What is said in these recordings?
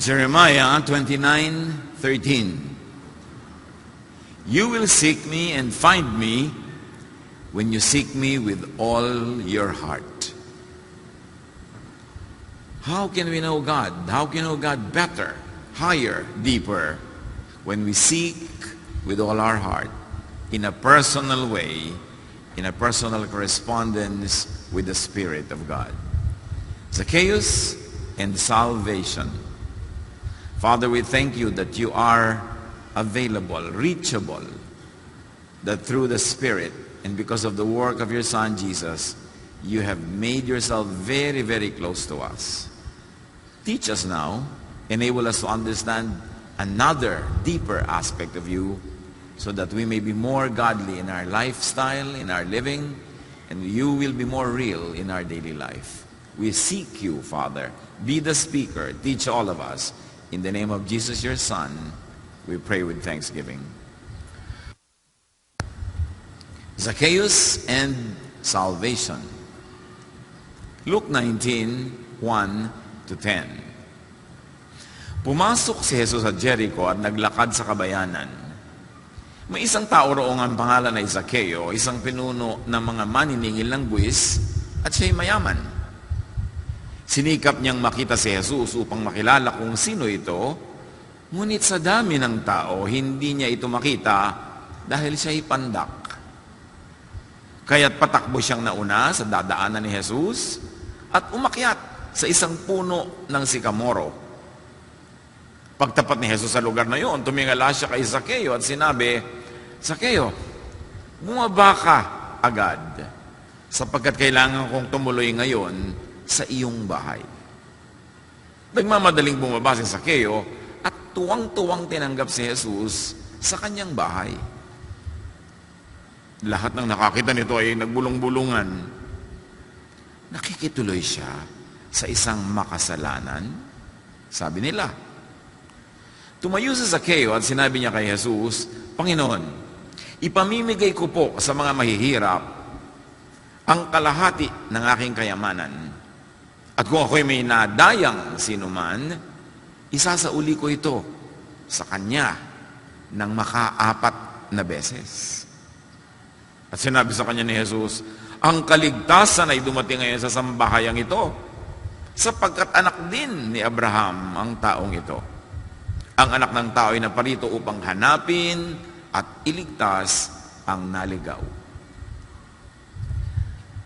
Jeremiah 29:13. You will seek me and find me when you seek me with all your heart. How can we know God? How can we know God better, higher, deeper? When we seek with all our heart, in a personal way, in a personal correspondence with the Spirit of God. Zacchaeus and salvation. Father, we thank you that you are available, reachable, that through the Spirit and because of the work of your Son Jesus, you have made yourself very, very close to us. Teach us now, enable us to understand another deeper aspect of you so that we may be more godly in our lifestyle, in our living, and you will be more real in our daily life. We seek you, Father. Be the speaker. Teach all of us. In the name of Jesus, your Son, we pray with thanksgiving. Zacchaeus and salvation. Luke 19:1-10. Pumasok si Jesus sa Jericho at naglakad sa kabayanan. May isang tao roong ang pangalan ay Zacchaeo, isang pinuno ng mga maniningil ng buwis, at siya'y mayaman. Sinikap niyang makita si Jesus upang makilala kung sino ito, ngunit sa dami ng tao, hindi niya ito makita dahil siya'y pandak. Kaya't patakbo siyang nauna sa dadaanan ni Jesus at umakyat sa isang puno ng sikamoro. Pagtapat ni Jesus sa lugar na iyon, tumingala siya kay Zacchaeo at sinabi, Zacchaeo, bumaba ka agad sapagkat kailangan kong tumuloy ngayon sa iyong bahay. Nagmamadaling bumaba si Zacchaeo at tuwang-tuwang tinanggap si Jesus sa kanyang bahay. Lahat ng nakakita nito ay nagbulong-bulungan. Nakikituloy siya sa isang makasalanan? Sabi nila. Tumayo si Zacchaeo at sinabi niya kay Jesus, Panginoon, ipamimigay ko po sa mga mahihirap ang kalahati ng aking kayamanan. At kung ako'y may nadayang sinuman, isasauli ko ito sa kanya ng maka-4 na beses. At sinabi sa kanya ni Jesus, ang kaligtasan ay dumating ngayon sa sambahayang ito, sapagkat anak din ni Abraham ang taong ito. Ang anak ng tao ay naparito upang hanapin at iligtas ang naligaw.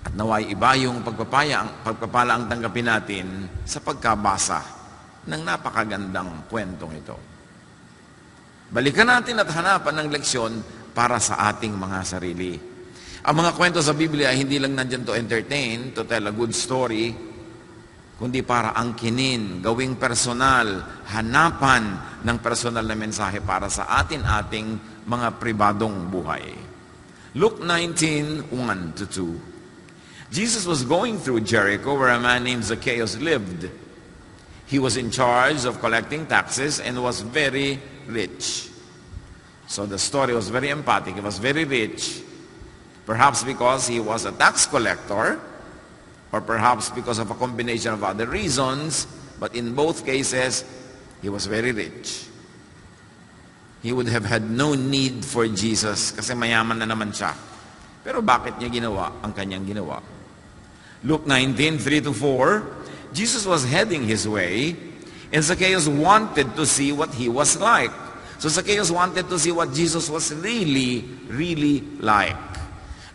At naway iba yung pagpapala ang tanggapin natin sa pagkabasa ng napakagandang kwentong ito. Balikan natin at hanapan ng leksyon para sa ating mga sarili. Ang mga kwento sa Biblia ay hindi lang nandyan to entertain, to tell a good story, kundi para angkinin, gawing personal, hanapan ng personal na mensahe para sa ating mga pribadong buhay. Luke 19:1-2. Jesus was going through Jericho where a man named Zacchaeus lived. He was in charge of collecting taxes and was very rich. So the story was very emphatic. He was very rich. Perhaps because he was a tax collector, or perhaps because of a combination of other reasons, but in both cases, he was very rich. He would have had no need for Jesus kasi mayaman na naman siya. Pero bakit niya ginawa ang kanyang ginawa? Luke 19:3-4, Jesus was heading his way, and Zacchaeus wanted to see what he was like. So Zacchaeus wanted to see what Jesus was really, really like.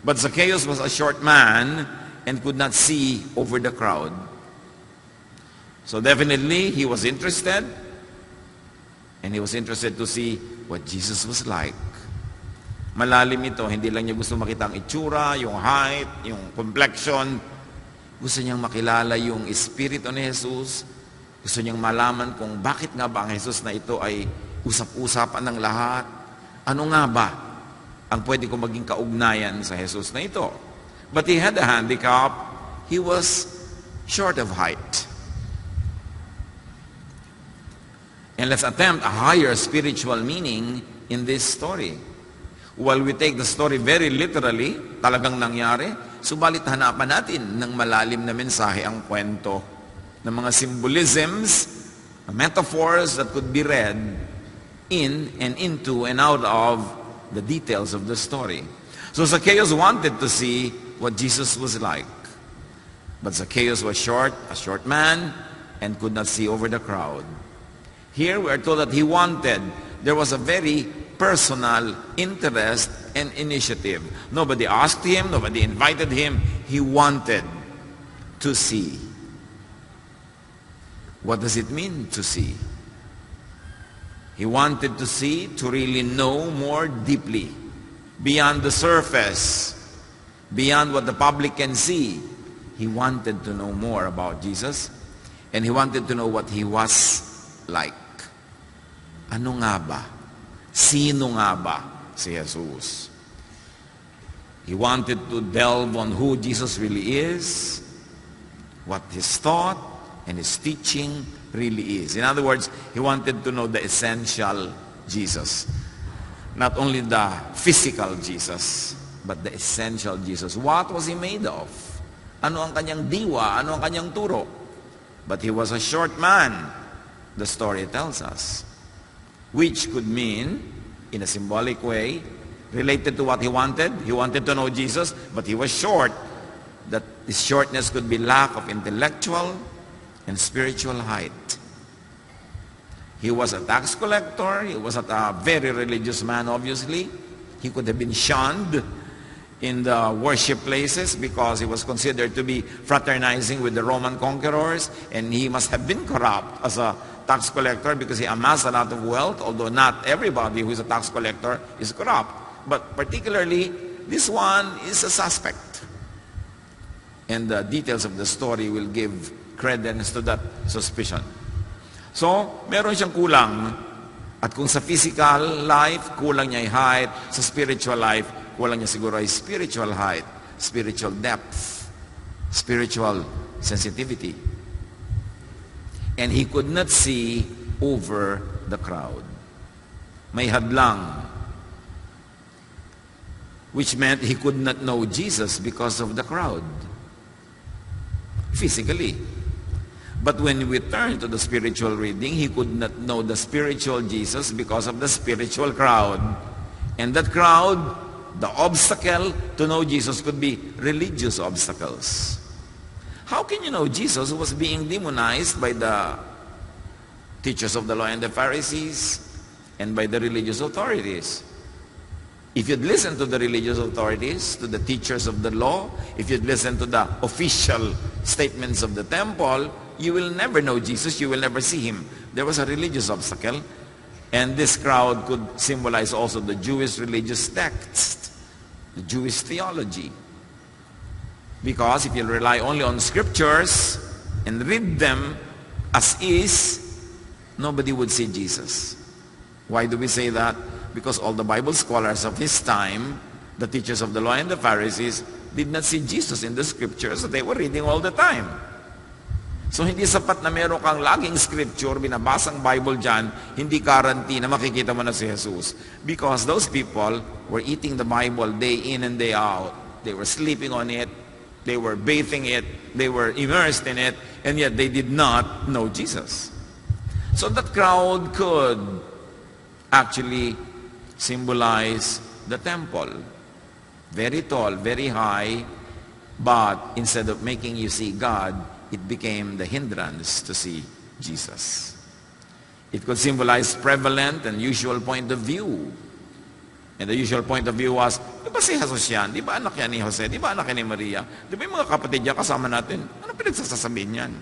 But Zacchaeus was a short man and could not see over the crowd. So definitely, he was interested. And he was interested to see what Jesus was like. Malalim ito, hindi lang niya gusto makita ang itsura, yung height, yung complexion. Gusto niyang makilala yung espiritu ni Jesus. Gusto niyang malaman kung bakit nga ba ang Jesus na ito ay usap-usapan ng lahat. Ano nga ba ang pwede kong maging kaugnayan sa Jesus na ito? But he had a handicap. He was short of height. And let's attempt a higher spiritual meaning in this story. While we take the story very literally, talagang nangyari, subalit hanapan natin ng malalim na mensahe ang kwento ng mga symbolisms Metaphors that could be read in and into and out of the details of the story. So Zacchaeus wanted to see what Jesus was like. But Zacchaeus was short, a short man, and could not see over the crowd. Here we are told that he wanted. There was a very personal interest and initiative. Nobody asked him, nobody invited him. He wanted to see. What does it mean to see? He wanted to see, to really know more deeply, beyond the surface, beyond what the public can see. He wanted to know more about Jesus, and he wanted to know what he was like. Ano nga ba? Sino nga ba si Jesus? He wanted to delve on who Jesus really is, what his thought and his teaching really is. In other words, he wanted to know the essential Jesus. Not only the physical Jesus, but the essential Jesus. What was he made of? Ano ang kanyang diwa? Ano ang kanyang turo? But he was a short man, the story tells us. Which could mean, in a symbolic way, related to what he wanted. He wanted to know Jesus, but he was short. That his shortness could be lack of intellectual and spiritual height. He was a tax collector. He was not a very religious man, obviously. He could have been shunned in the worship places because he was considered to be fraternizing with the Roman conquerors, and he must have been corrupt as a tax collector because he amassed a lot of wealth, although not everybody who is a tax collector is corrupt. But particularly, this one is a suspect. And the details of the story will give credence to that suspicion. So, meron siyang kulang. At kung sa physical life, kulang niya ay height. Sa spiritual life, kulang niya siguro ay spiritual height, spiritual depth, spiritual sensitivity. And he could not see over the crowd. May hadlang. Which meant he could not know Jesus because of the crowd. Physically. But when we turn to the spiritual reading, he could not know the spiritual Jesus because of the spiritual crowd. And that crowd, the obstacle to know Jesus could be religious obstacles. How can you know Jesus who was being demonized by the teachers of the law and the Pharisees and by the religious authorities? If you'd listen to the religious authorities, to the teachers of the law, if you'd listen to the official statements of the temple, you will never know Jesus, you will never see him. There was a religious obstacle, and this crowd could symbolize also the Jewish religious text, the Jewish theology. Because if you rely only on scriptures and read them as is, nobody would see Jesus. Why do we say that? Because all the Bible scholars of his time, the teachers of the law and the Pharisees, did not see Jesus in the scriptures that they were reading all the time. So hindi sapat na meron kang laging scripture, binabasang Bible dyan, hindi guarantee na makikita mo na si Jesus. Because those people were eating the Bible day in and day out. They were sleeping on it. They were bathing it. They were immersed in it. And yet they did not know Jesus. So that crowd could actually symbolize the temple. Very tall, very high, but instead of making you see God, it became the hindrance to see Jesus. It could symbolize prevalent and usual point of view. And the usual point of view was, di ba si Jesus yan? Di ba anak yan ni Jose? Di ba anak yan ni Maria? Di ba yung mga kapatid niya kasama natin? Ano pinagsasasabihin yan?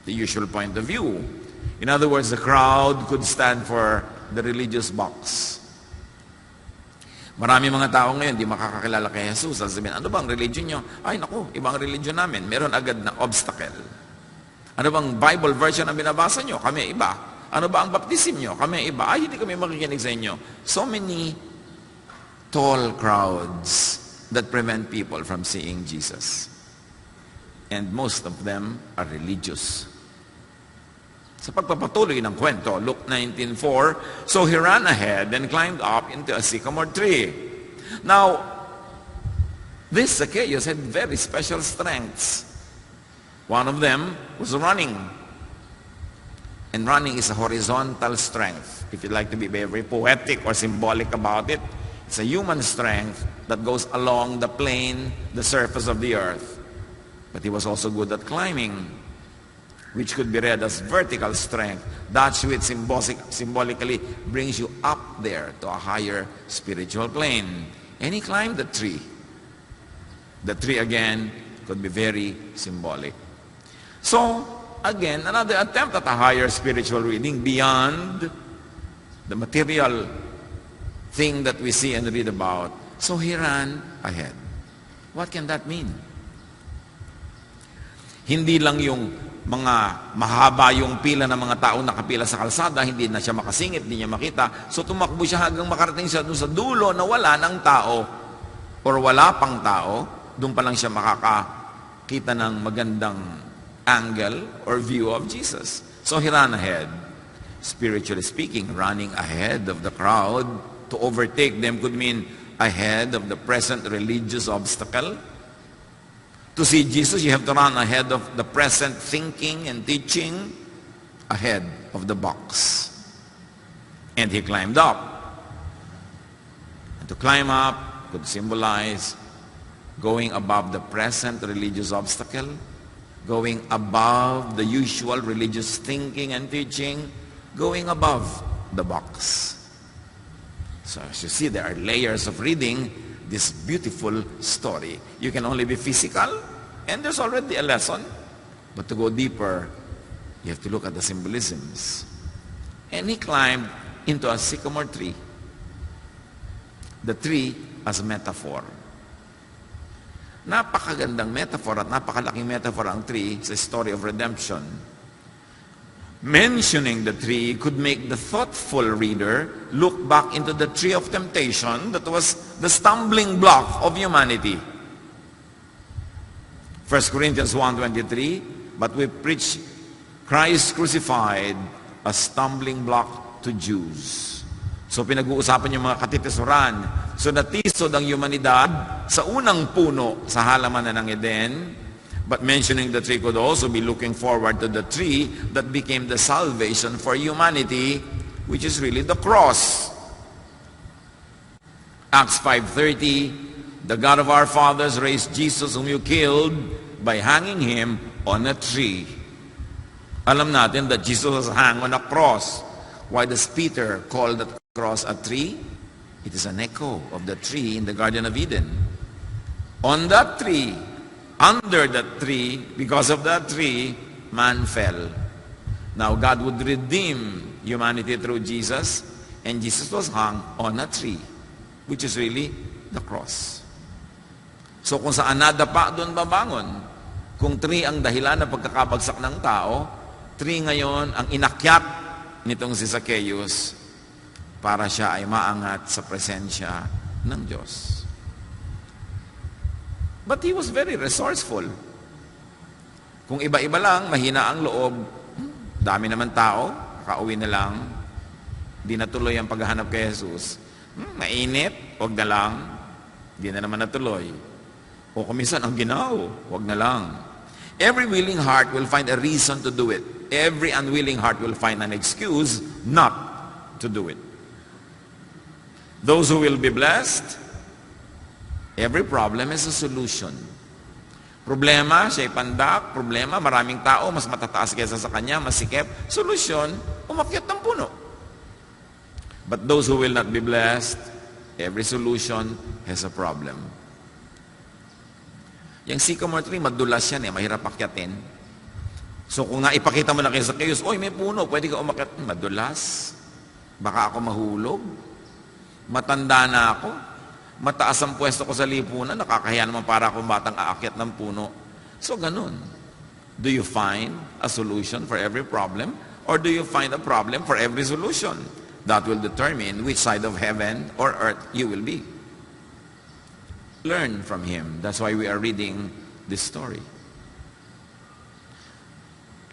The usual point of view. In other words, the crowd could stand for the religious box. Marami mga tao ngayon, di makakakilala kay Jesus. Sasabihin, ano bang religion nyo? Ay, naku, ibang religion namin. Meron agad na obstacle. Ano bang Bible version na binabasa nyo? Kami iba. Ano ba ang baptism nyo? Kami iba. Ay, hindi kami makikinig sa inyo. So many tall crowds that prevent people from seeing Jesus. And most of them are religious. Sa pagpapatuloy ng kwento, Luke 19:4, so he ran ahead and climbed up into a sycamore tree. Now, this Zacchaeus had very special strengths. One of them was running. And running is a horizontal strength. If you'd like to be very poetic or symbolic about it, it's a human strength that goes along the plane, the surface of the earth. But he was also good at climbing, which could be read as vertical strength. That's which symbolically brings you up there to a higher spiritual plane. And he climbed the tree. The tree again could be very symbolic. So, again, another attempt at a higher spiritual reading beyond the material thing that we see and read about. So he ran ahead. What can that mean? Hindi lang yung mga mahaba yung pila ng mga tao nakapila sa kalsada, hindi na siya makasingit, hindi niya makita. So tumakbo siya hanggang makarating siya doon sa dulo na wala ng tao or wala pang tao. Doon pa lang siya makakakita ng magandang angle or view of Jesus. So he ran ahead. Spiritually speaking, running ahead of the crowd to overtake them could mean ahead of the present religious obstacle. To see Jesus, you have to run ahead of the present thinking and teaching, ahead of the box. And he climbed up. And to climb up could symbolize going above the present religious obstacle, going above the usual religious thinking and teaching, going above the box. So as you see, there are layers of reading this beautiful story. You can only be physical, and there's already a lesson. But to go deeper, you have to look at the symbolisms. And he climbed into a sycamore tree. The tree as a metaphor. Napakagandang metaphor at napakalaking metaphor ang tree sa story of redemption. Mentioning the tree could make the thoughtful reader look back into the tree of temptation that was the stumbling block of humanity. 1 Corinthians 1:23, but we preach Christ crucified, a stumbling block to Jews. So pinag-uusapan yung mga katitisuran. So natisod ang humanidad sa unang puno sa halamanan ng Eden. But mentioning the tree could also be looking forward to the tree that became the salvation for humanity, which is really the cross. Acts 5:30, the God of our fathers raised Jesus whom you killed by hanging him on a tree. Alam natin that Jesus was hung on a cross. Why does Peter call that cross a tree? It is an echo of the tree in the Garden of Eden. On that tree, under that tree, because of that tree, man fell. Now God would redeem humanity through Jesus, and Jesus was hung on a tree, which is really the cross. So kung saan nadapa, doon babangon. Kung tree ang dahilan ng pagkakabagsak ng tao, tree ngayon ang inakyat nitong si Zacchaeus para siya ay maangat sa presensya ng Diyos. But he was very resourceful. Kung iba-iba lang, mahina ang loob, dami naman tao, kauwi na lang, di natuloy ang paghahanap kay Jesus. Mainit, wag na lang, di na naman natuloy. O kuminsan, ang ginaw, wag na lang. Every willing heart will find a reason to do it. Every unwilling heart will find an excuse not to do it. Those who will be blessed, every problem is a solution. Problema, siya'y pandak. Problema, maraming tao, mas matataas kaysa sa kanya, masikip. Solusyon, umakyat ng puno. But those who will not be blessed, every solution has a problem. Yung sycamore tree, madulas yan mahirap akyatin. So kung naipakita mo na kay Zacchaeus, oy, may puno, pwede ka umakyat. Madulas. Baka ako mahulog. Matanda na ako. Mataas ang pwesto ko sa lipunan, nakakahiya naman para akong batang aakyat ng puno. So ganun. Do you find a solution for every problem? Or do you find a problem for every solution? That will determine which side of heaven or earth you will be. Learn from him. That's why we are reading this story.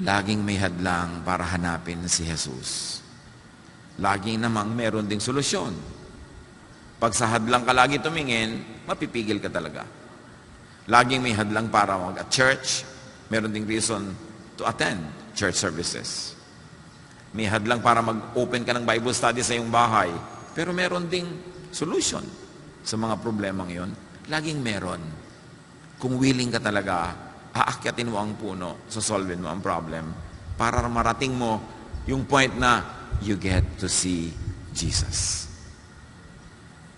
Laging may hadlang para hanapin si Jesus. Laging namang meron ding solusyon. Pag sa hadlang ka lagi tumingin, mapipigil ka talaga. Laging may hadlang para mag-church, meron ding reason to attend church services. May hadlang para mag-open ka ng Bible study sa iyong bahay. Pero meron ding solution sa mga problemang yon. Laging meron. Kung willing ka talaga, aakyatin mo ang puno, sosolvin mo ang problem para marating mo yung point na you get to see Jesus.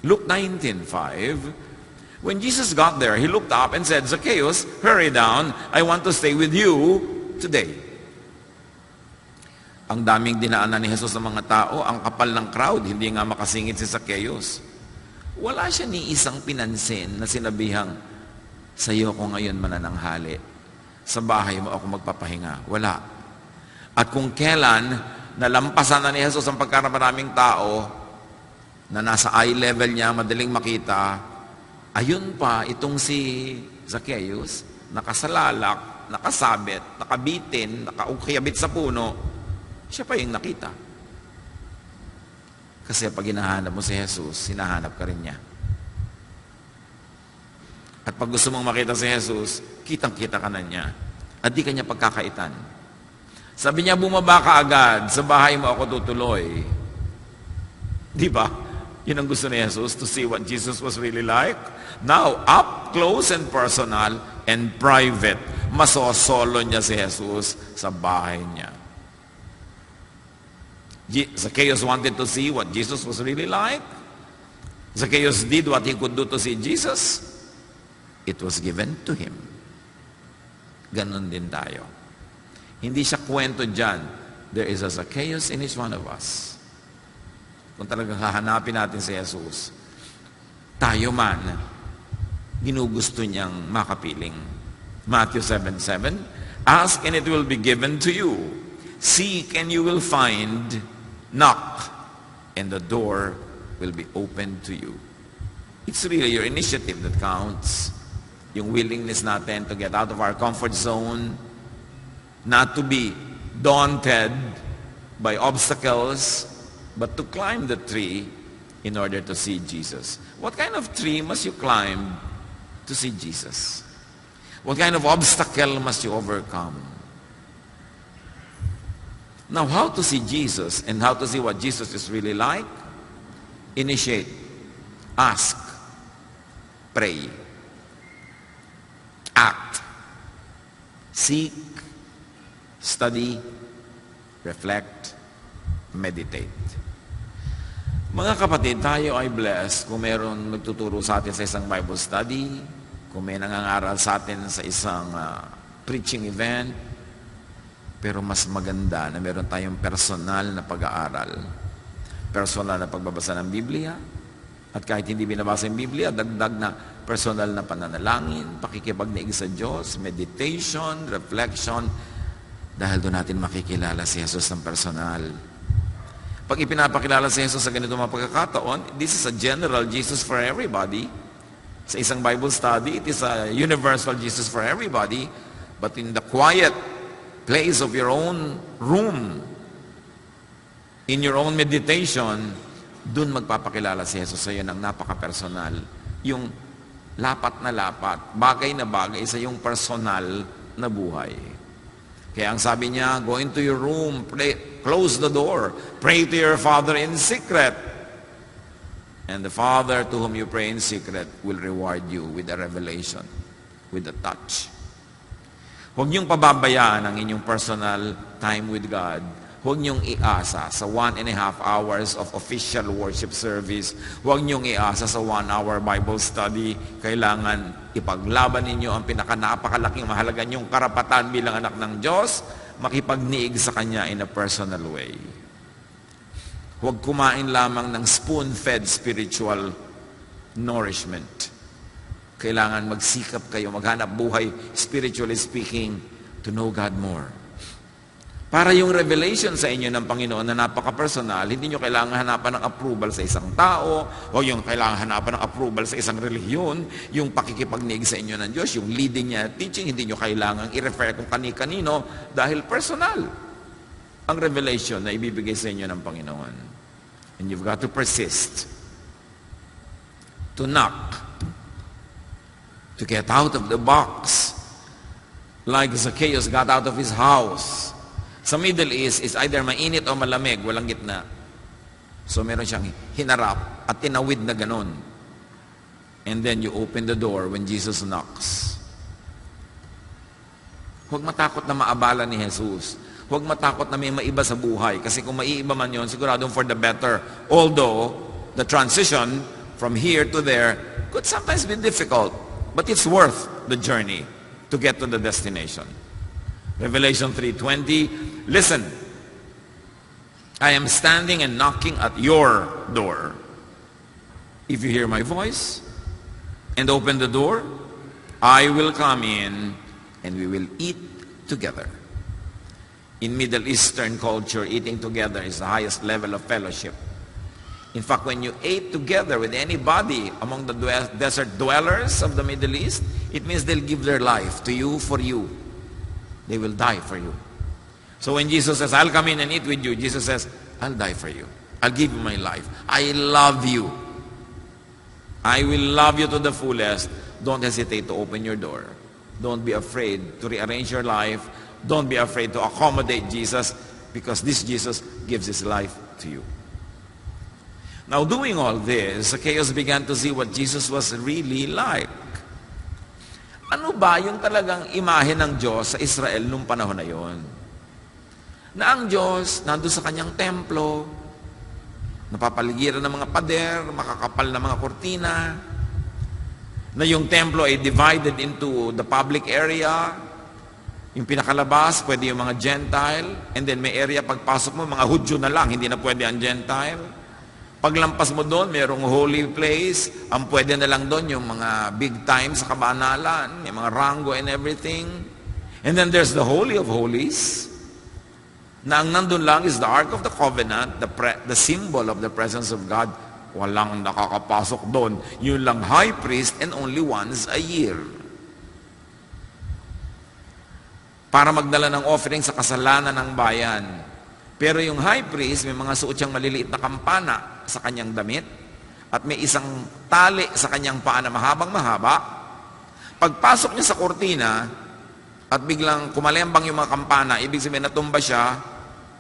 Luke 19:5, when Jesus got there, He looked up and said, Zacchaeus, hurry down. I want to stay with you today. Ang daming dinaanan ni Jesus sa mga tao, ang kapal ng crowd, hindi nga makasingit si Zacchaeus. Wala siya ni isang pinansin na sinabihang, sa iyo ko ngayon manananghali. Sa bahay mo ako magpapahinga. Wala. At kung kailan nalampasan na ni Jesus ang pagkamaraming tao na nasa eye level niya, madaling makita, ayun pa, itong si Zacchaeus, nakasalalak, nakasabit, nakabitin, nakakiyabit sa puno, siya pa yung nakita. Kasi pag hinahanap mo si Jesus, hinahanap ka rin niya. At pag gusto mong makita si Jesus, kitang-kita ka na niya. At di ka niya pagkakaitan. Sabi niya, bumaba ka agad, sa bahay mo ako tutuloy. Di ba? Yun ang gusto ni Jesus, to see what Jesus was really like. Now, up close and personal and private, masosolo niya si Jesus sa bahay niya. Zacchaeus wanted to see what Jesus was really like. Zacchaeus did what he could do to see Jesus. It was given to him. Ganon din tayo. Hindi siya kwento dyan. There is a Zacchaeus in each one of us. Kung talagang hahanapin natin si Jesus, tayo man, ginugusto niyang makapiling. Matthew 7:7, ask and it will be given to you. Seek and you will find. Knock and the door will be opened to you. It's really your initiative that counts. Yung willingness natin to get out of our comfort zone, not to be daunted by obstacles, but to climb the tree in order to see Jesus. What kind of tree must you climb to see Jesus? What kind of obstacle must you overcome? Now, how to see Jesus and how to see what Jesus is really like? Initiate, ask, pray, act, seek, study, reflect, meditate. Mga kapatid, tayo ay blessed kung meron nagtuturo sa atin sa isang Bible study, kung may nangangaral sa atin sa isang preaching event. Pero mas maganda na meron tayong personal na pag-aaral, personal na pagbabasa ng Biblia, at kahit hindi binabasa yung Biblia, dagdag na personal na pananalangin, pakikipagniig sa Diyos, meditation, reflection, dahil doon natin makikilala si Jesus ng personal. Pag ipinapakilala si Jesus sa ganito mga pagkakataon, this is a general Jesus for everybody. Sa isang Bible study, it is a universal Jesus for everybody, but in the quiet place of your own room, in your own meditation, dun magpapakilala si Jesus sa iyo ng napaka-personal. Yung lapat na lapat, bagay na bagay sa yung personal na buhay. Kaya ang sabi niya, go into your room, pray, close the door, pray to your Father in secret. And the Father to whom you pray in secret will reward you with a revelation, with a touch. Huwag niyong pababayaan ang inyong personal time with God. Huwag niyong iasa sa 1.5 hours of official worship service. Huwag niyong iasa sa 1 hour Bible study. Kailangan ipaglaban ninyo ang pinakanapakalaking mahalaga niyong karapatan bilang anak ng Diyos, makipagniig sa Kanya in a personal way. Huwag kumain lamang ng spoon-fed spiritual nourishment. Kailangan magsikap kayo, maghanap buhay, spiritually speaking, to know God more. Para yung revelation sa inyo ng Panginoon na napaka-personal, hindi nyo kailangan hanapan ng approval sa isang tao, o yung kailangan hanapan ng approval sa isang relihiyon, yung pakikipagniig sa inyo ng Diyos, yung leading niya teaching, hindi nyo kailangan i-refer kung kani-kanino dahil personal ang revelation na ibibigay sa inyo ng Panginoon. And you've got to persist, to knock, to get out of the box, like Zacchaeus got out of his house. Sa Middle East, is either mainit o malamig, walang gitna. So meron siyang hinarap at tinawid na ganon. And then you open the door when Jesus knocks. Huwag matakot na maabala ni Jesus. Huwag matakot na may maiba sa buhay. Kasi kung maiiba man yun, siguradong for the better. Although, the transition from here to there could sometimes be difficult. But it's worth the journey to get to the destination. Revelation 3:20, listen, I am standing and knocking at your door. If you hear my voice and open the door, I will come in and we will eat together. In Middle Eastern culture, eating together is the highest level of fellowship. In fact, when you ate together with anybody among the desert dwellers of the Middle East, it means they'll give their life to you for you. They will die for you. So when Jesus says, I'll come in and eat with you, Jesus says, I'll die for you. I'll give you my life. I love you. I will love you to the fullest. Don't hesitate to open your door. Don't be afraid to rearrange your life. Don't be afraid to accommodate Jesus, because this Jesus gives his life to you. Now, doing all this, Zacchaeus began to see what Jesus was really like. Ano ba yung talagang imahe ng Diyos sa Israel nung panahon na yon? Na ang Diyos nandun sa kanyang templo, napapaligiran ng mga pader, makakapal na mga kurtina, na yung templo ay divided into the public area. Yung pinakalabas, pwede yung mga Gentile, and then may area pagpasok mo, mga Hudyo na lang, hindi na pwede ang Gentile. Paglampas mo doon, mayroong holy place, ang pwede na lang doon yung mga big time sa kabanalan, may mga rango and everything. And then there's the Holy of Holies, na ang nandun lang is the Ark of the Covenant, the symbol of the presence of God. Walang nakakapasok doon. Yun lang high priest, and only once a year. Para magdala ng offering sa kasalanan ng bayan. Pero yung high priest, may mga suot siyang maliliit na kampana sa kanyang damit at may isang tali sa kanyang paa na mahabang-mahaba. Pagpasok niya sa kortina at biglang kumalembang yung mga kampana, ibig sabihin natumba siya,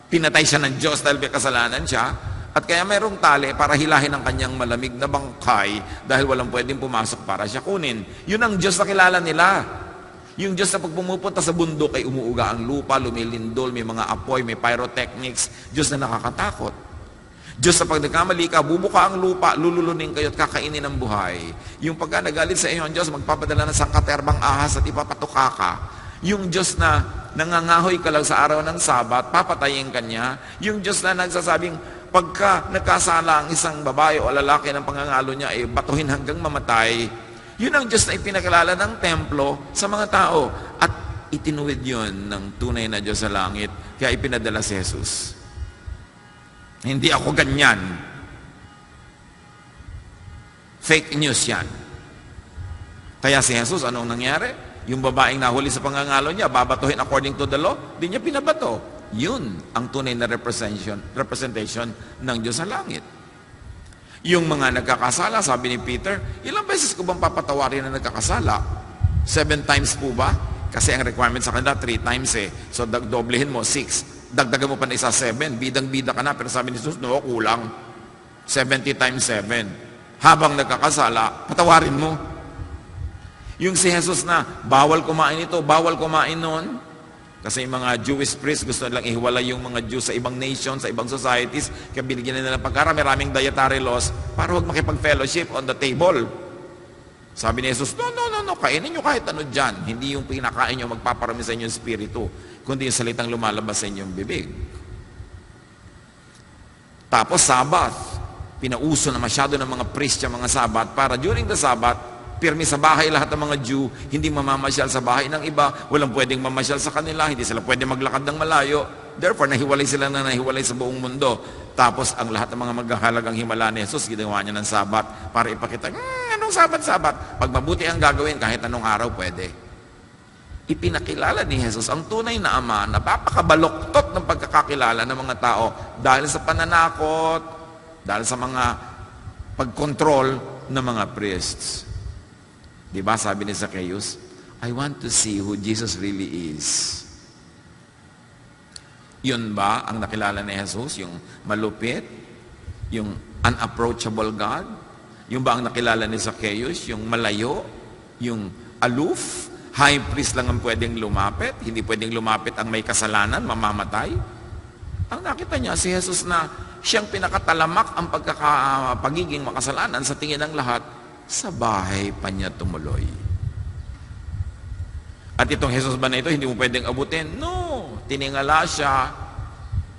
pinatay siya ng Diyos dahil may kasalanan siya, at kaya mayroong tali para hilahin ang kanyang malamig na bangkay dahil walang pwedeng pumasok para siya kunin. Yun ang Diyos na kilala nila. Yung Diyos na pag pumupunta sa bundok ay umuuga ang lupa, lumilindol, may mga apoy, may pyrotechnics. Diyos na nakakatakot. Diyos na pag nagkamali ka, bubuka ang lupa, lululunin kayo at kakainin ang buhay. Yung pagka nagalit sa iyo ang Diyos, magpapadala ng sangkaterbang ahas at ipapatuka ka. Yung Diyos na nangangahoy ka lang sa araw ng Sabat, papatayin ka niya. Yung Diyos na nagsasabing, pagka nagkasala ang isang babae o lalaki ng pangangalo niya, ay batuhin hanggang mamatay. Yun ang Diyos na ipinakilala ng templo sa mga tao. At itinuwid yun ng tunay na Diyos sa langit. Kaya ipinadala si Jesus. Hindi ako ganyan. Fake news yan. Kaya si Jesus, anong nangyari? Yung babaeng nahuli sa pangangalo niya, babatuhin according to the law, di niya pinabato. Yun ang tunay na representation ng Diyos sa langit. Yung mga nagkakasala, sabi ni Peter, ilang beses ko bang papatawarin na nagkakasala? 7 times po ba? Kasi ang requirement sa kanila, 3 times eh. So, doblehin mo, 6. Dagdagan mo pa na isa, 7. Bidang-bida ka na. Pero sabi ni Jesus, no, kulang. 70 times 7. Habang nagkakasala, patawarin mo. Yung si Jesus na, bawal kumain ito, bawal kumain noon. Kasi yung mga Jewish priests, gusto nilang ihiwalay yung mga Jews sa ibang nations, sa ibang societies, kaya binigyan nila ng pagkara-maraming dietary laws para huwag makipag-fellowship on the table. Sabi ni Jesus, no, kainin nyo kahit ano dyan. Hindi yung pinakain nyo magpaparami sa inyong spirito, kundi yung salitang lumalabas sa inyong bibig. Tapos Sabbath, pinauso na masyado ng mga priest yung mga Sabbath para during the Sabbath, pirmi sa bahay lahat ng mga Jew, hindi mamamasyal sa bahay ng iba, walang pwedeng mamasyal sa kanila, hindi sila pwedeng maglakad ng malayo. Therefore, nahiwalay sila na nahiwalay sa buong mundo. Tapos, ang lahat ng mga maghahalagang himala ni Jesus, ginawa niya ng Sabat para ipakita, anong Sabat? Pag mabuti ang gagawin, kahit anong araw pwede. Ipinakilala ni Jesus ang tunay na Ama na papakabaloktot ng pagkakakilala ng mga tao dahil sa pananakot, dahil sa mga pagkontrol ng mga priests. Diba sabi ni Zacchaeus, I want to see who Jesus really is. Yun ba ang nakilala ni Jesus? Yung malupit? Yung unapproachable God? Yung ba ang nakilala ni Zacchaeus? Yung malayo? Yung aloof? High priest lang ang pwedeng lumapit? Hindi pwedeng lumapit ang may kasalanan, mamamatay? Ang nakita niya si Jesus na siyang pinakatalamak ang pagiging makasalanan sa tingin ng lahat, sa bahay pa niya tumuloy. At itong Jesus ba na ito, hindi mo pwedeng abutin? No! Tiningala siya.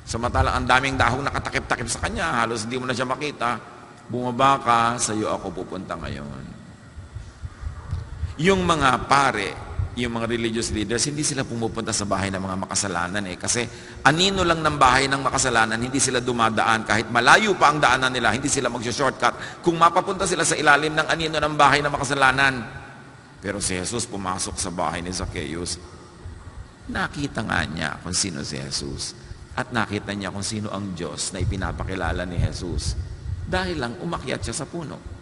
Samantalang ang daming dahong nakatakip-takip sa kanya, halos hindi mo na siya makita. Bumaba ka, sa iyo ako pupunta ngayon. Yung mga pare, yung mga religious leaders, hindi sila pumupunta sa bahay ng mga makasalanan kasi anino lang ng bahay ng makasalanan, hindi sila dumadaan. Kahit malayo pa ang daanan nila, hindi sila mag-shortcut kung mapapunta sila sa ilalim ng anino ng bahay ng makasalanan. Pero si Jesus pumasok sa bahay ni Zacchaeus. Nakita nga niya kung sino si Jesus. At nakita niya kung sino ang Diyos na ipinapakilala ni Jesus. Dahil lang umakyat siya sa puno.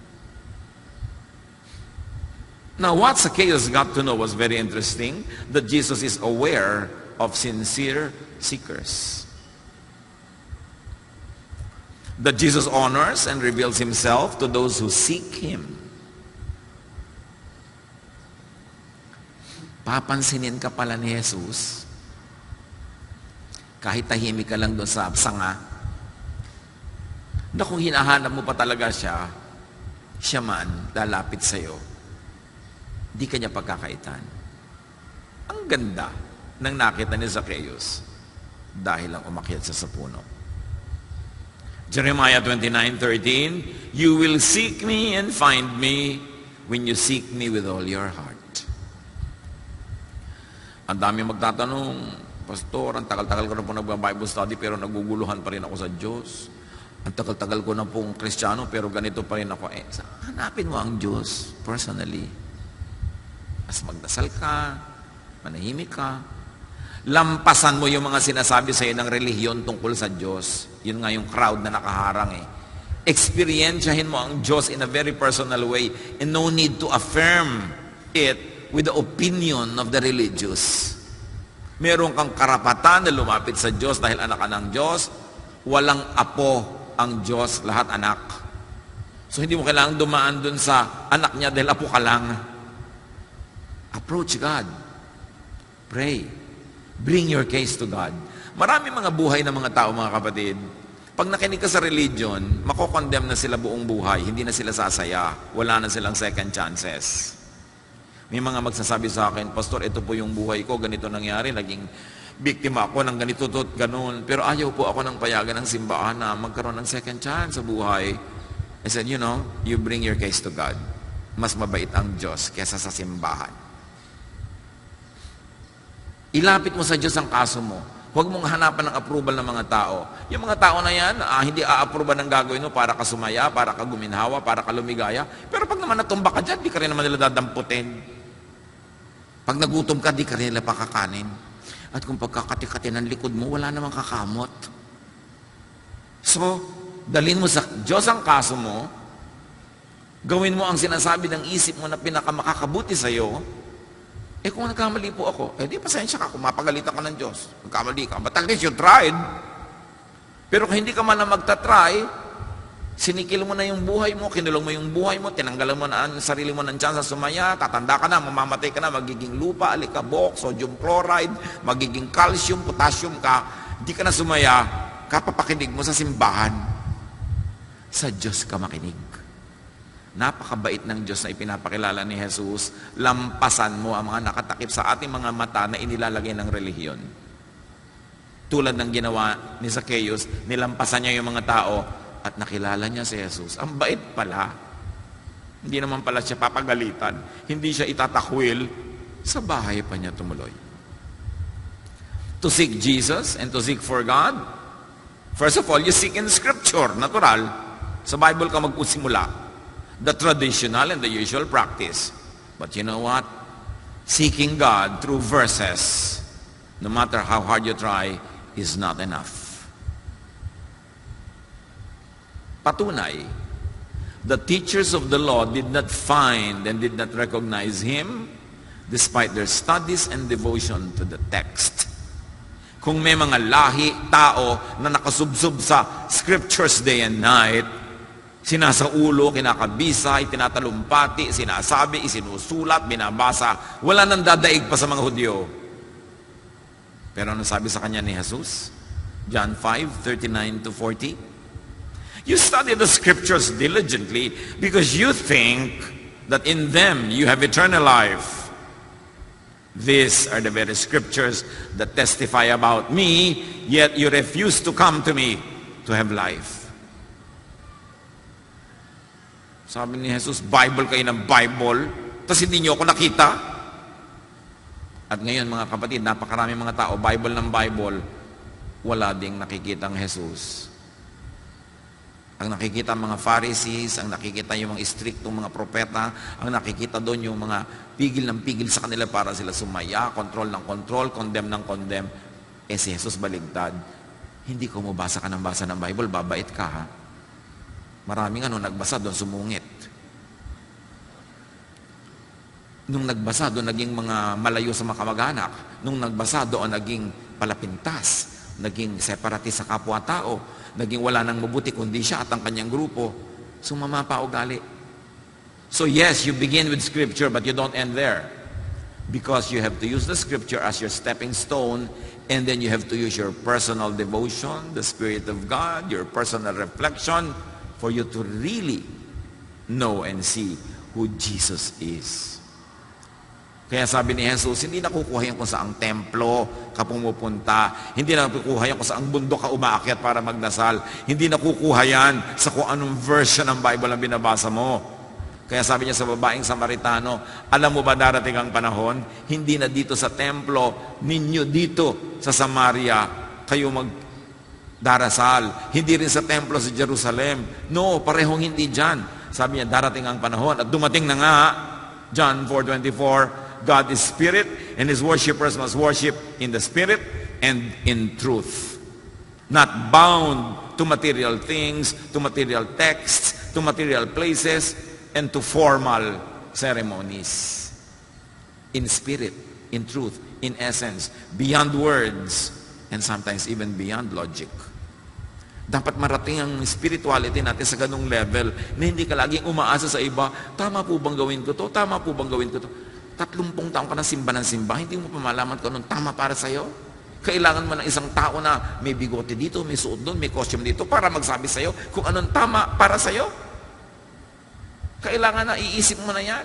Now, what Zacchaeus got to know was very interesting, that Jesus is aware of sincere seekers. That Jesus honors and reveals himself to those who seek him. Papansinin ka pala ni Jesus, kahit tahimik ka lang doon sa sanga, na kung hinahanap mo pa talaga siya, siya man lalapit sa'yo. Di ka niya pagkakaitan. Ang ganda ng nakita ni Zacchaeus dahil lang umakyat siya sa puno. Jeremiah 29:13, "You will seek me and find me when you seek me with all your heart." Ang dami magtatanong, Pastor, ang tagal-tagal ko na po nag-Bible study pero naguguluhan pa rin ako sa Diyos. Ang tagal-tagal ko na pong Kristiyano pero ganito pa rin ako. Hanapin mo ang Diyos personally. Mas magdasal ka, manahimik ka. Lampasan mo yung mga sinasabi sa iyo ng relihiyon tungkol sa Diyos. Yun nga yung crowd na nakaharang Experiensyahin mo ang Diyos in a very personal way and no need to affirm it with the opinion of the religious. Meron kang karapatan na lumapit sa Diyos dahil anak ka ng Diyos. Walang apo ang Diyos, lahat anak. So hindi mo kailangang dumaan dun sa anak niya dahil apo ka lang. Approach God. Pray. Bring your case to God. Marami mga buhay ng mga tao, mga kapatid. Pag nakinig ka sa religion, makokondemn na sila buong buhay. Hindi na sila sasaya. Wala na silang second chances. May mga magsasabi sa akin, Pastor, ito po yung buhay ko, ganito nangyari, naging biktima ako ng ganito to, ganun. Pero ayaw po ako ng payagan ng simbahan na magkaroon ng second chance sa buhay. I said, you bring your case to God. Mas mabait ang Diyos kesa sa simbahan. Ilapit mo sa Diyos ang kaso mo. Huwag mong hanapan ng approval ng mga tao. Yung mga tao na yan, hindi a-approve ng gagawin mo para ka sumaya, para ka guminhawa, para ka lumigaya. Pero pag naman natumba ka dyan, di ka rin naman nila dadamputin. Pag nagutom ka, di ka rin nila pakakanin. At kung pagkakati-kati ng likod mo, wala namang kakamot. So, dalhin mo sa Diyos ang kaso mo, gawin mo ang sinasabi ng isip mo na pinakamakakabuti sa'yo. Kung nagkamali po ako, di pasensya ka kung mapagalitan ka ng Diyos. Nagkamali ka. But at least you tried. Pero kung hindi ka man na magta-try, sinikil mo na yung buhay mo, kinulong mo yung buhay mo, tinanggalan mo na ang sarili mo ng chance sa sumaya, tatanda ka na, mamamatay ka na, magiging lupa, alikabok, sodium chloride, magiging calcium, potassium ka, di ka na sumaya, kapapakinig mo sa simbahan. Sa Diyos ka makinig. Napakabait ng Diyos na ipinapakilala ni Jesus. Lampasan mo ang mga nakatakip sa ating mga mata na inilalagay ng relihiyon. Tulad ng ginawa ni Zacchaeus, nilampasan niya yung mga tao at nakilala niya si Jesus. Ang bait pala. Hindi naman pala siya papagalitan. Hindi siya itatakwil. Sa bahay pa niya tumuloy. To seek Jesus and to seek for God, first of all, you seek in Scripture. Natural. Sa Bible ka magpusimula. The traditional and the usual practice. But you know what? Seeking God through verses, no matter how hard you try, is not enough. Patunay, the teachers of the law did not find and did not recognize Him despite their studies and devotion to the text. Kung may mga lahi, tao na nakasubsob sa scriptures day and night, sinasaulo, kinakabisa, itinatalumpati, sinasabi, isinusulat, binabasa, wala nang dadaig pa sa mga Hudyo. Pero ano sabi sa kanya ni Jesus? John 5:39-40. You study the scriptures diligently because you think that in them you have eternal life. These are the very scriptures that testify about me, yet you refuse to come to me to have life. Sabi ni Jesus, Bible kayo ng Bible, tapos hindi niyo ako nakita. At ngayon mga kapatid, napakaraming mga tao, Bible ng Bible, wala ding nakikitang Jesus. Ang nakikita mga Pharisees, ang nakikita yung mga striktong mga propeta, ang nakikita doon yung mga pigil ng pigil sa kanila para sila sumaya, control ng control, condemn ng condemn. Eh si Jesus baligtad. Hindi ko mabasa ka ng basa ng Bible, babait ka ha. Maraming nagbasa doon sumungit. Nung nagbasa doon naging mga malayo sa makamag-anak. Nung nagbasa doon naging palapintas, naging separatist sa kapwa-tao, naging wala nang mabuti kundi siya at ang kanyang grupo, sumama pa ugali. So yes, you begin with scripture but you don't end there. Because you have to use the scripture as your stepping stone, and then you have to use your personal devotion, the Spirit of God, your personal reflection, for you to really know and see who Jesus is. Kaya sabi ni Jesus, hindi nakukuha yan kung saang templo ka pumupunta. Hindi nakukuha yan kung saang bundok ka umaakyat para magdasal. Hindi nakukuha yan sa kung anong version ng Bible ang binabasa mo. Kaya sabi niya sa babaeng Samaritano, alam mo ba darating ang panahon, hindi na dito sa templo, ninyo dito sa Samaria, kayo magdarasal. Hindi rin sa templo sa Jerusalem. No, parehong hindi dyan. Sabi niya, darating ang panahon. At dumating na nga, John 4:24, God is spirit, and His worshipers must worship in the spirit and in truth. Not bound to material things, to material texts, to material places, and to formal ceremonies. In spirit, in truth, in essence, beyond words, and sometimes even beyond logic. Dapat marating ang spirituality natin sa ganung level na hindi ka laging umaasa sa iba, tama po bang gawin ko to? Tama po bang gawin ko to? 30 taon ka na simba ng simba, hindi mo pa malaman kung anong tama para sa'yo. Kailangan mo ng isang tao na may bigote dito, may suot doon, may costume dito para magsabi sa'yo kung anong tama para sa'yo. Kailangan na iisip mo na yan.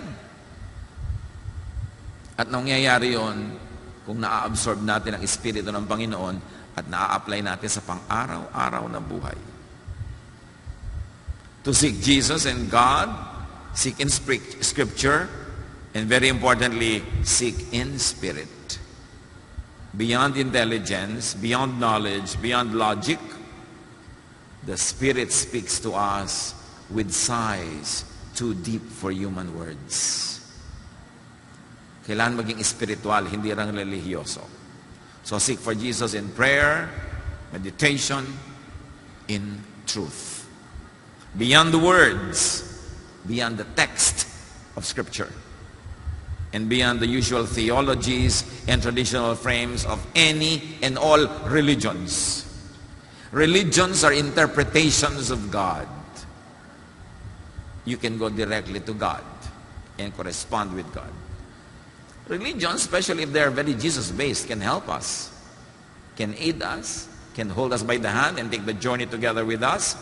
At nangyayari yon kung naa-absorb natin ang Espiritu ng Panginoon at naa-apply natin sa pang-araw-araw na buhay. To seek Jesus and God, seek in Scripture, and very importantly, seek in spirit. Beyond intelligence, beyond knowledge, beyond logic, the Spirit speaks to us with sighs too deep for human words. Kailangan maging espiritual, hindi lang religyoso. So seek for Jesus in prayer, meditation, in truth. Beyond the words, beyond the text of Scripture, and beyond the usual theologies and traditional frames of any and all religions. Religions are interpretations of God. You can go directly to God and correspond with God. Religions, especially if they are very Jesus-based, can help us, can aid us, can hold us by the hand and take the journey together with us.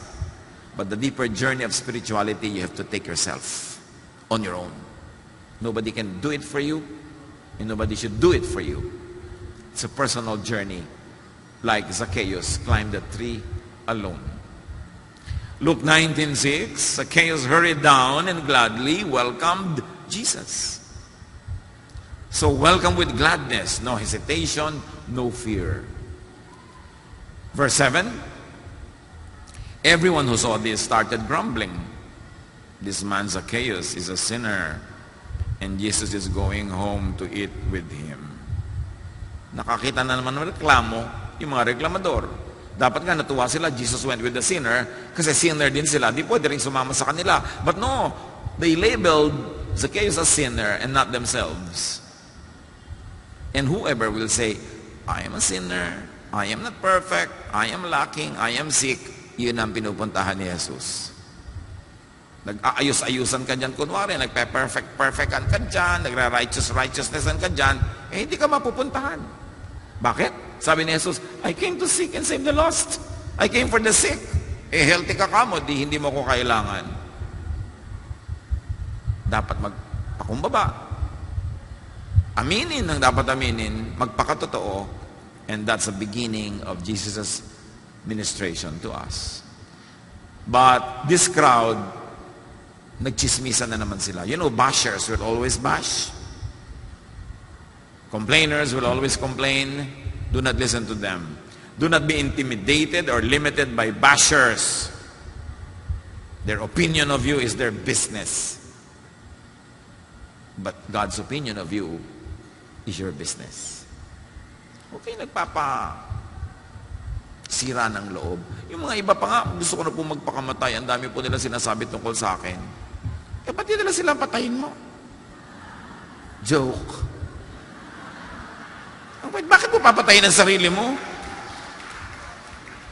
But the deeper journey of spirituality, you have to take yourself on your own. Nobody can do it for you, and nobody should do it for you. It's a personal journey, like Zacchaeus climbed the tree alone. Luke 19:6, Zacchaeus hurried down and gladly welcomed Jesus. So welcome with gladness, no hesitation, no fear. Verse 7, everyone who saw this started grumbling. This man Zacchaeus is a sinner, and Jesus is going home to eat with him. Nakakita na naman ng reklamo yung mga reklamador. Dapat nga natuwa sila, Jesus went with the sinner, kasi sinner din sila, di pwede rin sumama sa kanila. But no, they labeled Zacchaeus a sinner and not themselves. And whoever will say, I am a sinner, I am not perfect, I am lacking, I am sick, yun ang pinupuntahan ni Jesus. Nag-aayos-ayusan ka dyan, kunwari, nagpe-perfect-perfectan ka dyan, nagra-righteousnessan ka dyan, hindi ka mapupuntahan. Bakit? Sabi ni Jesus, I came to seek and save the lost. I came for the sick. Healthy ka mo, hindi mo ko kailangan. Dapat magpakumbaba. Aminin ang dapat aminin, magpakatotoo, and that's the beginning of Jesus' ministration to us. But this crowd, nagchismisan na naman sila. You know, bashers will always bash. Complainers will always complain. Do not listen to them. Do not be intimidated or limited by bashers. Their opinion of you is their business. But God's opinion of you is your business. Okay, sira ng loob. Yung mga iba pa nga, gusto ko na po magpakamatay. Ang dami po nila sinasabi tungkol sa akin. Ba't nila silang patayin mo? Joke. Bakit mo papatayin ang sarili mo?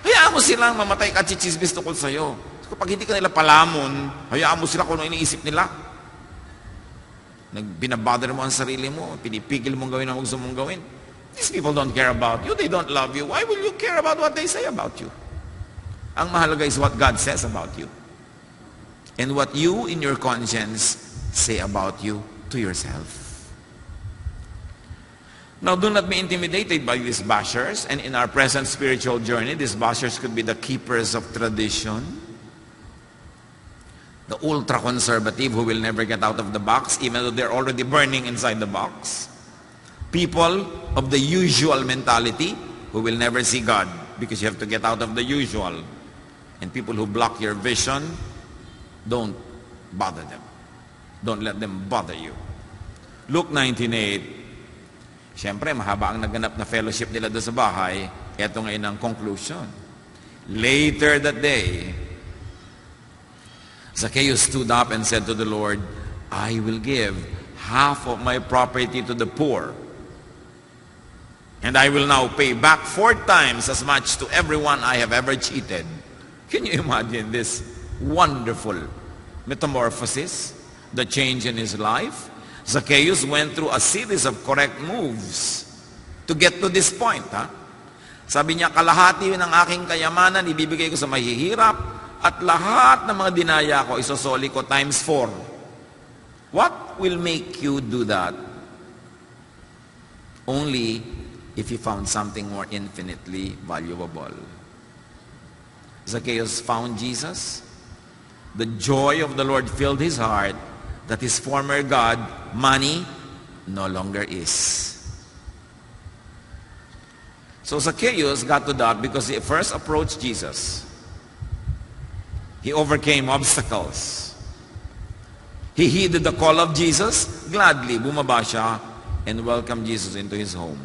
Hayaan mo silang mamatay ka at chichismis tungkol sa'yo. Kapag hindi ka nila palamon, hayaan mo sila kung ano iniisip nila. Binabother mo ang sarili mo, pinipigil mong gawin ang gusto mong gawin. These people don't care about you. They don't love you. Why will you care about what they say about you? Ang mahalaga is what God says about you. And what you in your conscience say about you to yourself. Now, do not be intimidated by these bashers. And in our present spiritual journey, these bashers could be the keepers of tradition, the ultra-conservative who will never get out of the box, even though they're already burning inside the box. People of the usual mentality who will never see God because you have to get out of the usual. And people who block your vision, don't bother them. Don't let them bother you. Luke 19:8. Siyempre, mahaba ang naganap na fellowship nila doon sa bahay. Ito ngayon ang conclusion. Later that day, Zacchaeus stood up and said to the Lord, I will give half of my property to the poor. And I will now pay back 4 times as much to everyone I have ever cheated. Can you imagine this wonderful metamorphosis, the change in his life? Zacchaeus went through a series of correct moves to get to this point. Sabi niya, kalahati ng aking kayamanan, ibibigay ko sa mahihirap, at lahat ng mga dinaya ko, isosoli ko times 4. What will make you do that? Only if you found something more infinitely valuable. Zacchaeus found Jesus. The joy of the Lord filled his heart, that his former God, money, no longer is. So Zacchaeus got to that because he first approached Jesus. He overcame obstacles. He heeded the call of Jesus, gladly bumaba siya and welcomed Jesus into his home.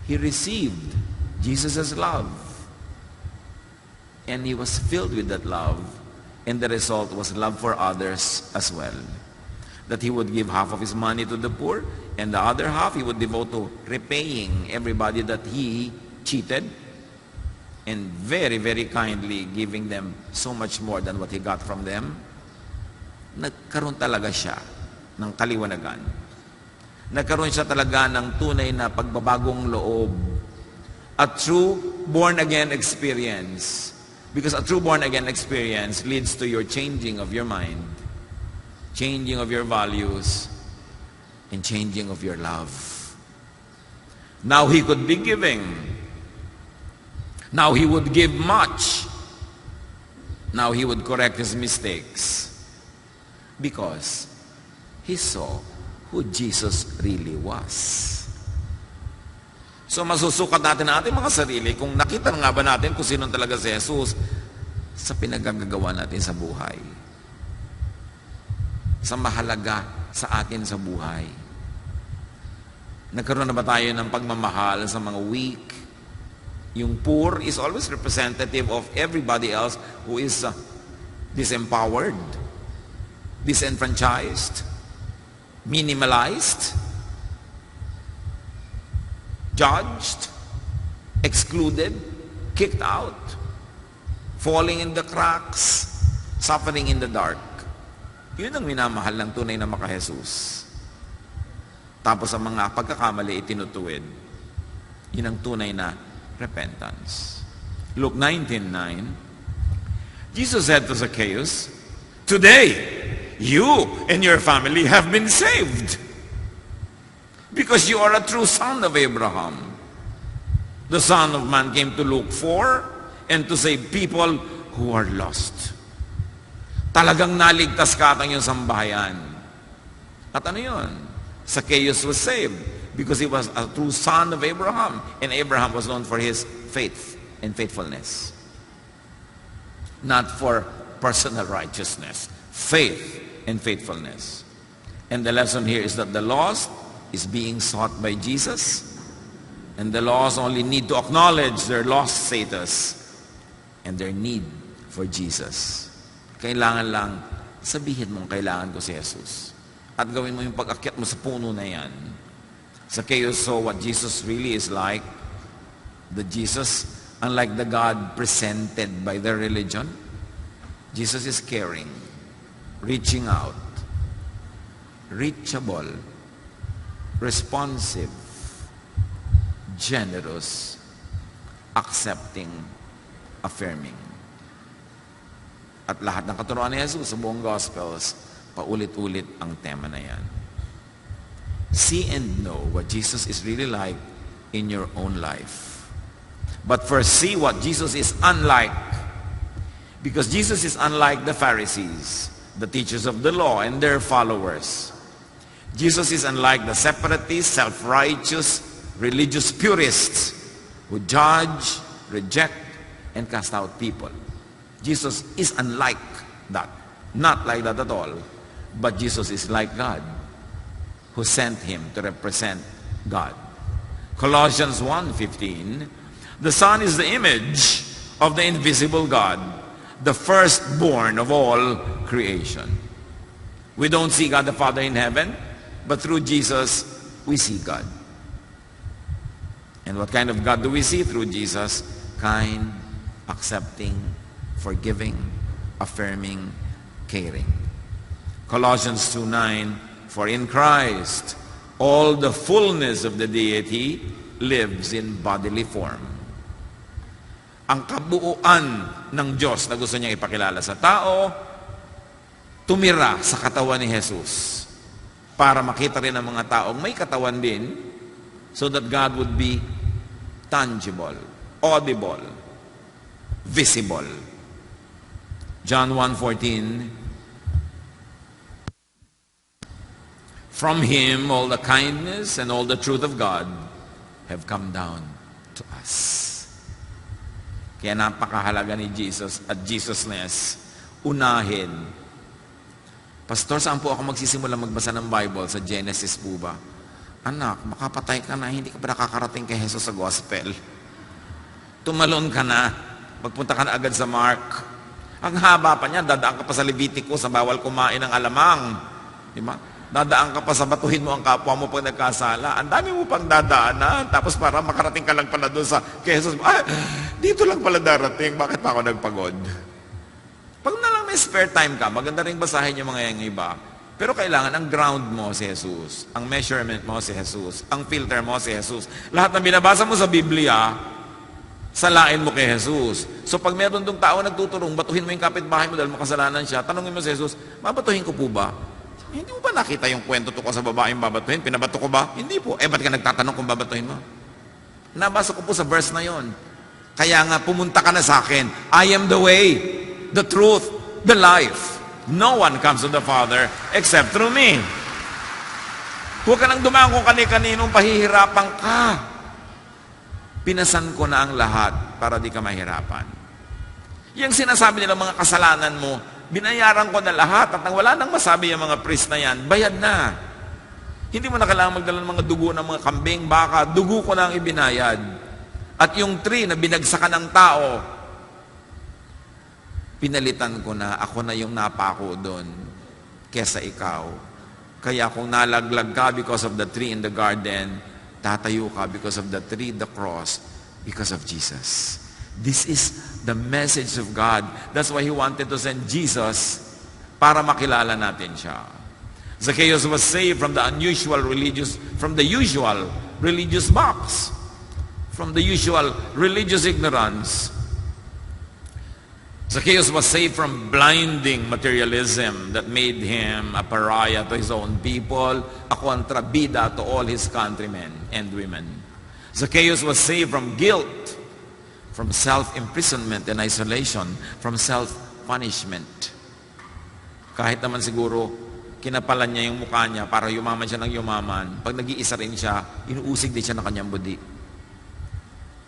He received Jesus' love. And he was filled with that love. And the result was love for others as well. That he would give half of his money to the poor, and the other half he would devote to repaying everybody that he cheated, and very, very kindly giving them so much more than what he got from them. Nagkaroon talaga siya ng kaliwanagan. Nagkaroon siya talaga ng tunay na pagbabagong loob. A true born-again experience. Because a true born-again experience leads to your changing of your mind, changing of your values, and changing of your love. Now he could be giving. Now he would give much. Now he would correct his mistakes. Because he saw who Jesus really was. So masusukat natin ang ating mga sarili kung nakita nga ba natin kung sino talaga si Jesus sa pinagagagawa natin sa buhay. Sa mahalaga sa atin sa buhay. Nagkaroon na ba tayo ng pagmamahal sa mga weak? Yung poor is always representative of everybody else who is disempowered, disenfranchised, minimalized, judged, excluded, kicked out, falling in the cracks, suffering in the dark. Yun ang minamahal ng tunay na maka-Jesus. Tapos ang mga pagkakamali itinutuwid, yun ang tunay na repentance. Luke 19:9, Jesus said to Zacchaeus, "Today, you and your family have been saved, because you are a true son of Abraham. The Son of Man came to look for and to save people who are lost." Talagang naligtas ka at ang iyong sambahayan. At ano yun? Zacchaeus was saved because he was a true son of Abraham. And Abraham was known for his faith and faithfulness. Not for personal righteousness. Faith and faithfulness. And the lesson here is that the lost is being sought by Jesus. And the lost only need to acknowledge their lost status and their need for Jesus. Kailangan lang sabihin mong kailangan ko si Jesus. At gawin mo yung pag-akyat mo sa puno na yan. Zacchaeus saw what Jesus really is like. The Jesus, unlike the God presented by the religion, Jesus is caring, reaching out, reachable, responsive, generous, accepting, affirming. At lahat ng katuruan ni Jesus sa buong Gospels, paulit-ulit ang tema na yan. See and know what Jesus is really like in your own life. But first, see what Jesus is unlike. Because Jesus is unlike the Pharisees, the teachers of the law, and their followers. Jesus is unlike the separatists, self-righteous, religious purists who judge, reject, and cast out people. Jesus is unlike that. Not like that at all. But Jesus is like God, who sent him to represent God. Colossians 1:15, the Son is the image of the invisible God, the firstborn of all creation. We don't see God the Father in heaven, but through Jesus, we see God. And what kind of God do we see through Jesus? Kind, accepting, forgiving, affirming, caring. Colossians 2:9, for in Christ, all the fullness of the deity lives in bodily form. Ang kabuuan ng Diyos na gusto niyang ipakilala sa tao, tumira sa katawan ni Jesus para makita rin ng mga taong may katawan din, so that God would be tangible, audible, visible. John 1:14, from him all the kindness and all the truth of God have come down to us. Kaya napakahalaga ni Jesus at Jesusness. Unahin. Pastor, saan po ako magsisimula magbasa ng Bible? Sa Genesis po ba? Anak, makapatay ka na, hindi ka pa nakakarating kay Jesus sa gospel. Tumalon ka na, magpunta ka na agad sa Mark. Ang haba pa niya, dadaan ka pa sa Levitico, sa bawal kumain ng alamang. Diba? Dadaan ka pa sa batuhin mo ang kapwa mo pag nagkasala. Ang dami mo pang dadaanan. Tapos para makarating ka lang pala doon sa kay Jesus. Dito lang pala darating. Bakit pa ako nagpagod? Pag na lang may spare time ka, maganda rin basahin yung mga yung iba. Pero kailangan ang ground mo si Jesus. Ang measurement mo si Jesus. Ang filter mo si Jesus. Lahat ng binabasa mo sa Biblia, salain mo kay Jesus. So pag meron dong tao nagtuturong, batuhin mo yung kapitbahay mo dahil makasalanan siya, tanongin mo si Jesus, babatuhin ko po ba? Hindi mo ba nakita yung kwento tungkol sa babaeng babatuhin? Pinabato ko ba? Hindi po. Ba't ka nagtatanong kung babatuhin mo? Nabasa ko po sa verse na yon. Kaya nga, pumunta ka na sa akin. I am the way, the truth, the life. No one comes to the Father except through me. Huwag ka nang dumaan kung kani-kaninong pahihirapan ka. Pinasan ko na ang lahat para di ka mahirapan. Yung sinasabi nila mga kasalanan mo, binayaran ko na lahat at nang wala nang masabi yung mga priest na yan, bayad na. Hindi mo na kailangan magdala ng mga dugo ng mga kambing, baka, dugo ko na ang ibinayad. At yung tree na binagsakan ng tao, pinalitan ko na, ako na yung napako doon, kesa ikaw. Kaya kung nalaglag ka because of the tree in the garden, tatayo ka because of the tree, the cross, Because of Jesus. This is the message of God. That's why He wanted to send Jesus para makilala natin siya. Zacchaeus was saved from the usual religious box, from the usual religious ignorance. Zacchaeus was saved from blinding materialism that made him a pariah to his own people, a kontrabida to all his countrymen and women. Zacchaeus was saved from guilt, from self-imprisonment and isolation, from self-punishment. Kahit naman siguro, kinapalan niya yung mukha niya para yumaman siya ng yumaman. Pag nag-iisa rin siya, inuusig din siya ng kanyang budi.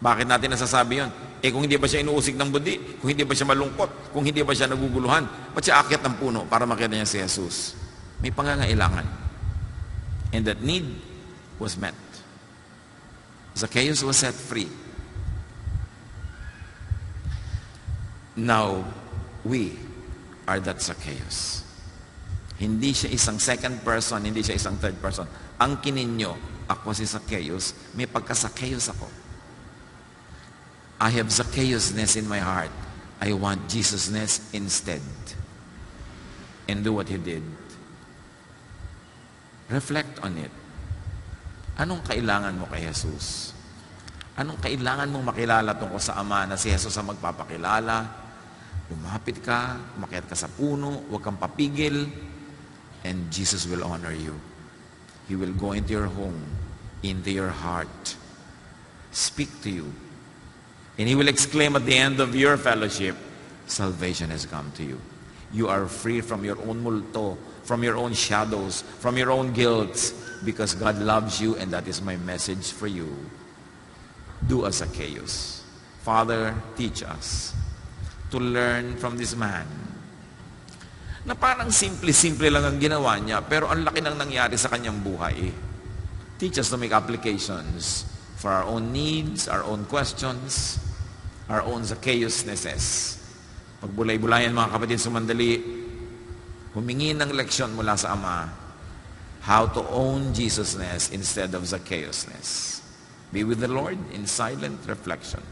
Bakit natin nasasabi yun? Kung hindi ba siya inuusig ng budi, kung hindi ba siya malungkot, kung hindi ba siya naguguluhan, ba't siya akyat ng puno para makita niya si Jesus? May pangangailangan. And that need was met. Zacchaeus was set free. Now, we are that Zacchaeus. Hindi siya isang second person, hindi siya isang third person. Ang kininyo, ako si Zacchaeus, may pagka-Zacchaeus ako. I have Zacchaeus-ness in my heart. I want Jesus-ness instead. And do what He did. Reflect on it. Anong kailangan mo kay Jesus? Anong kailangan mong makilala tungkol sa Ama na si Jesus ang magpapakilala? Lumapit ka, umakyat ka sa puno, huwag kang papigil, and Jesus will honor you. He will go into your home, into your heart, speak to you, and He will exclaim at the end of your fellowship, salvation has come to you. You are free from your own multo, from your own shadows, from your own guilt, because God loves you, and that is my message for you. Do as Zacchaeus. Father, teach us to learn from this man na parang simple-simple lang ang ginawa niya, pero ang laki nang nangyari sa kanyang buhay. Teach us to make applications for our own needs, our own questions, our own Zacchaeus-nesses. Pagbulay-bulayan mga kapatid, sumandali, humingi ng leksyon mula sa Ama, how to own Jesus-ness instead of Zacchaeus-ness. Be with the Lord in silent reflection.